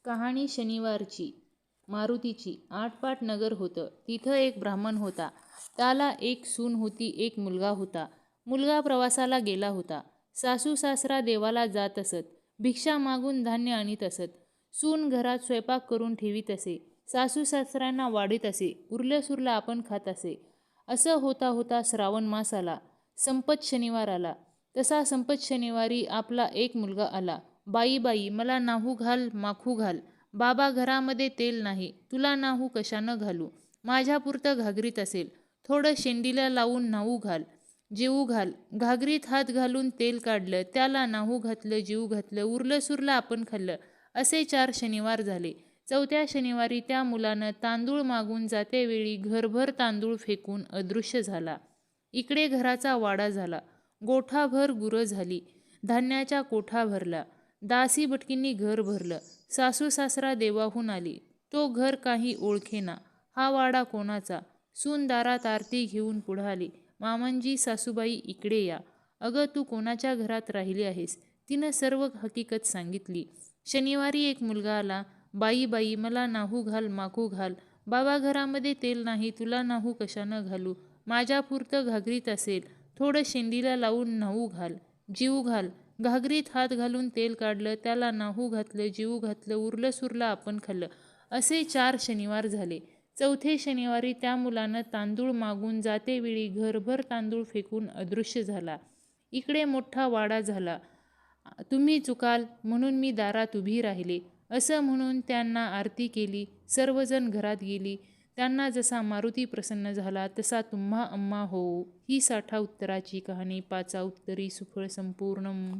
कहाणी शनिवारची. मारुतीची. आटपाट नगर होतं. तिथं एक ब्राह्मण होता. त्याला एक सून होती, एक मुलगा होता. मुलगा प्रवासाला गेला होता. सासू सासरा देवाला जात असत. भिक्षा मागून धान्य आणीत असत. सून घरात स्वयंपाक करून ठेवीत असे. सासू सासऱ्यांना वाढीत असे. उरलं सुरलं आपण खात असे. असं होता होता श्रावण मास आला. संपत शनिवार आला. तसा संपत शनिवारी आपला एक मुलगा आला. बाई बाई, मला नाहू घाल, माखू घाल. बाबा, घरामध्ये तेल नाही, तुला नाहू कशानं घालू. माझ्यापुरतं घागरीत असेल, थोडं शेंडीला लावून नाहू घाल, जेवू घाल. घागरीत हात घालून तेल काढलं, त्याला नाहू घातलं, जेवू घातलं, उरलं सुरलं आपण खाल्लं. असे 4 शनिवार झाले. 4थ्या शनिवारी त्या मुलानं तांदूळ मागून जातेवेळी घरभर तांदूळ फेकून अदृश्य झाला. इकडे घराचा वाडा झाला. गोठाभर गुरं झाली. धान्याच्या कोठा भरला. दासी भटकींनी घर भरलं. सासू सासरा देवाहून आली. तो घर काही ओळखेना. हा वाडा कोणाचा? सून दारात आरती घेऊन पुढाली. मामांजी, सासूबाई, इकडे या. अगं, तू कोणाच्या घरात राहिली आहेस? तिनं सर्व हकीकत सांगितली. शनिवारी एक मुलगा आला. बाई बाई, मला नाहू घाल, माखू घाल. बाबा, घरामध्ये तेल नाही, तुला नाहू कशानं घालू. माझ्यापुरतं घागरीत असेल, थोडं शेंडीला लावून नाहू घाल, जेवू घाल. घागरीत हात घालून तेल काढलं, त्याला नाहू घातलं, जेवू घातलं, उरलं सुरलं आपण खाल्लं. असे 4 शनिवार झाले. 4थे शनिवारी त्या मुलानं तांदूळ मागून जातेवेळी घरभर तांदूळ फेकून अदृश्य झाला. इकडे मोठा वाडा झाला. तुम्ही चुकाल म्हणून मी दारात उभी राहिले, असं म्हणून त्यांना आरती केली. सर्वजण घरात गेली. त्यांना जसा मारुती प्रसन्न झाला तसा तुम्हा अम्मा होवो. ही 60 उत्तराची कहाणी. 5 उत्तरी सुफळ संपूर्णम.